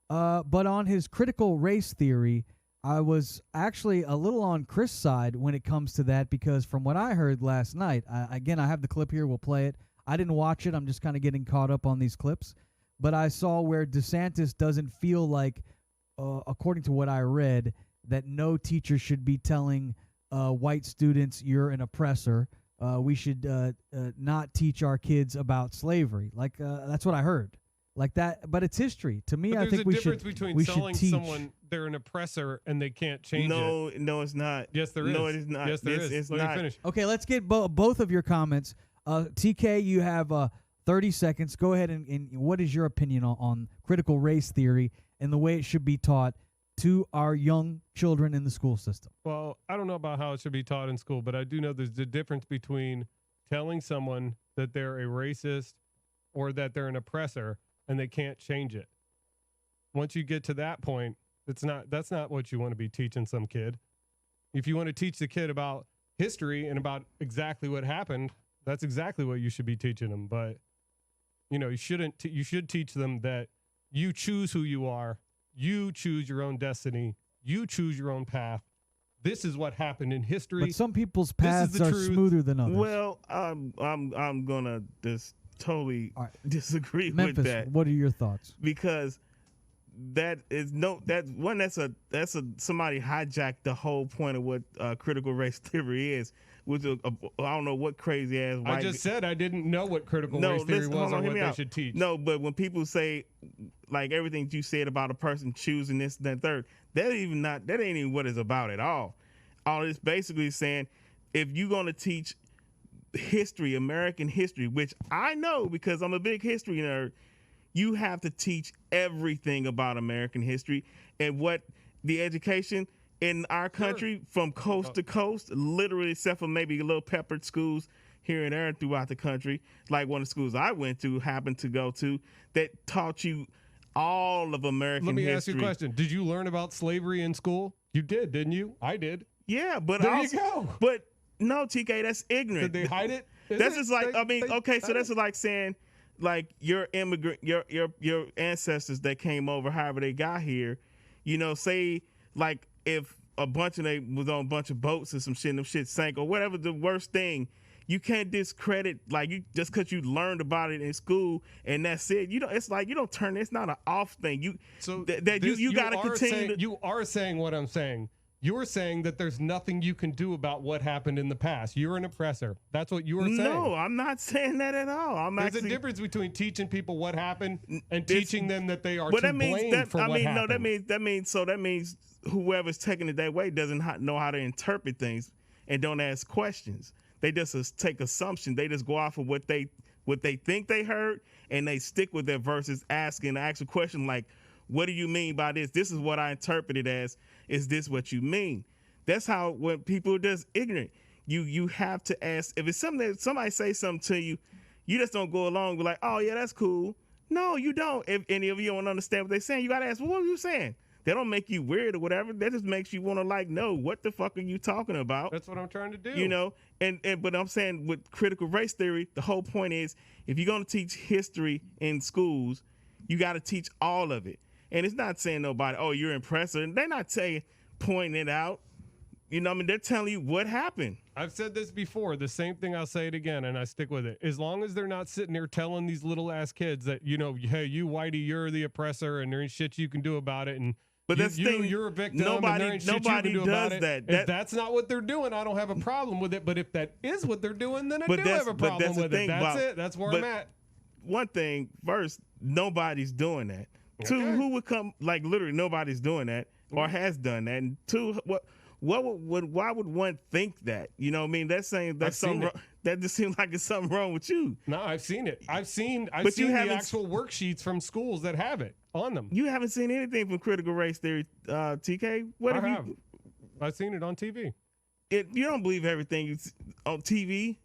But on his critical race theory, I was actually a little on Chris' side when it comes to that, because from what I heard last night, again, I have the clip here. We'll play it. I didn't watch it. I'm just kind of getting caught up on these clips. But I saw where Desantis doesn't feel like, according to what I read, that no teacher should be telling white students you're an oppressor. We should not teach our kids about slavery. Like, that's what I heard. Like that, but it's history. To me, I think we should. There's a difference between telling someone they're an oppressor and they can't change it. No, it's not. Yes, there is. No, it is not. Yes, there is. It's Let not. me finish. Okay, let's get both of your comments. TK, you have 30 seconds. Go ahead and what is your opinion on critical race theory and the way it should be taught to our young children in the school system? Well, I don't know about how it should be taught in school, but I do know there's a difference between telling someone that they're a racist or that they're an oppressor and they can't change it. Once you get to that point, that's not what you want to be teaching some kid. If you want to teach the kid about history and about exactly what happened, that's exactly what you should be teaching them. But you shouldn't. You should teach them that you choose who you are. You choose your own destiny. You choose your own path. This is what happened in history. But some people's paths are smoother than others. Well, I'm gonna just totally disagree Memphis, with that. What are your thoughts? Because that's somebody hijacked the whole point of what critical race theory is, which I don't know what crazy ass. I just said I didn't know what critical race theory was or what they should teach. No, but when people say like everything you said about a person choosing this and that third, that ain't even what it's about at all. All it's basically saying, if you're gonna teach history, American history, which I know because I'm a big history nerd, you have to teach everything about American history and what the education in our country from coast to coast, literally, except for maybe little peppered schools here and there throughout the country, like one of the schools I went to, happened to go to, that taught you all of American history. Let me ask you a question. Did you learn about slavery in school? You did, didn't you? I did. Yeah, but there you go. But no, TK, that's ignorant. Did they hide it? That's just like, so that's like saying, like, your immigrant, your ancestors that came over, however they got here, say, like, if a bunch of them was on a bunch of boats and some shit and them shit sank or whatever the worst thing, you can't discredit, like, you just because you learned about it in school and that's it. It's like you don't turn. It's not an off thing. You got to continue. You are saying what I'm saying. You're saying that there's nothing you can do about what happened in the past. You're an oppressor. That's what you were saying. No, I'm not saying that at all. There's a difference between teaching people what happened and teaching them that they are to blame for what happened. That means whoever's taking it that way doesn't know how to interpret things and don't ask questions. They just take assumptions. They just go off of what they think they heard and they stick with their versus asking the actual question like, what do you mean by this? This is what I interpret it as. Is this what you mean? That's how when people are just ignorant. You have to ask. If it's something that somebody say something to you, you just don't go along and be like, oh yeah, that's cool. No, you don't. If any of you don't understand what they're saying, you gotta ask, well, what are you saying? They don't make you weird or whatever. That just makes you want to know what the fuck are you talking about? That's what I'm trying to do. But I'm saying with critical race theory, the whole point is if you're gonna teach history in schools, you got to teach all of it. And it's not saying nobody, oh, you're impressive. And they're not pointing it out. They're telling you what happened. I've said this before. The same thing, I'll say it again, and I stick with it. As long as they're not sitting there telling these little ass kids that, hey, you whitey, you're the oppressor, and there ain't shit you can do about it. But you're a victim, and there ain't shit you can do about it. If that's not what they're doing, I don't have a problem with it. But if that is what they're doing, then I do have a problem with it. That's it. That's where I'm at. One thing, first, nobody's doing that. Okay. Two, who would come, like literally nobody's doing that or has done that. And two, why would one think that? You know what I mean? That's saying that's something that just seems like it's something wrong with you. No, I've seen it. I've seen the actual worksheets from schools that have it on them. You haven't seen anything from critical race theory, TK? What have you? I've seen it on TV. You don't believe everything on TV?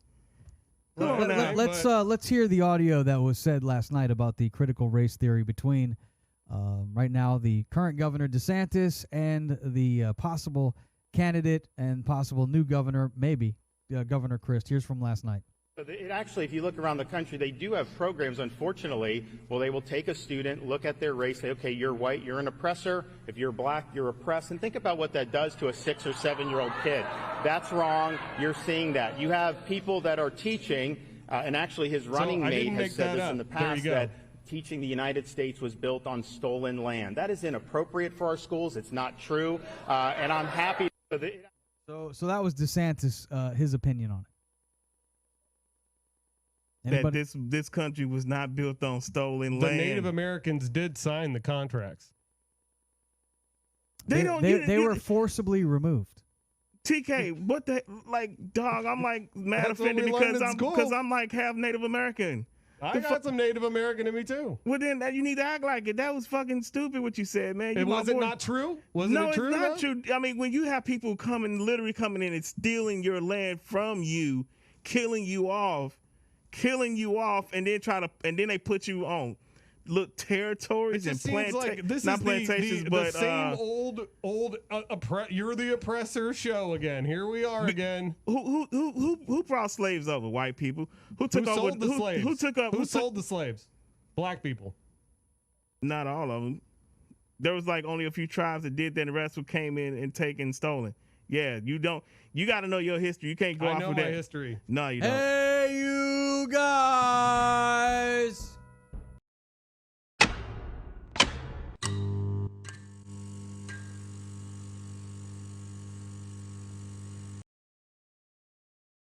Let's hear the audio that was said last night about the critical race theory between right now the current governor DeSantis and the possible candidate and possible new governor, maybe Governor Christ. Here's from last night. It actually, if you look around the country, they do have programs, unfortunately, well, they will take a student, look at their race, say, okay, you're white, you're an oppressor. If you're black, you're oppressed. And think about what that does to a 6 or 7-year-old kid. That's wrong. You're seeing that. You have people that are teaching, and actually his running mate has said this in the past, that teaching the United States was built on stolen land. That is inappropriate for our schools. It's not true. And I'm happy. So that was Desantis, his opinion on it. Anybody? That this country was not built on stolen The land. Native Americans did sign the contracts. They don't. They were forcibly removed. TK, what the dog? I'm like mad That's what offended we learned in because school. I'm like half Native American. I got some Native American in me too. Well, then you need to act like it. That was fucking stupid what you said, man. Was it not true? Wasn't No, it true? it's not though? true. I mean, when you have people literally coming in and stealing your land from you, killing you off, and then they put you on territories It and just seems like this not is plantations, the but same old you're the oppressor show again. Here we are again. Who brought slaves over? White people. Who took Who over? sold the slaves? Who sold the slaves? Black people. Not all of them. There was like only a few tribes that did that. And the rest who came in and taken stolen. Yeah, you got to know your history. You can't go off I know of my that history. No, you don't. Hey, you guys.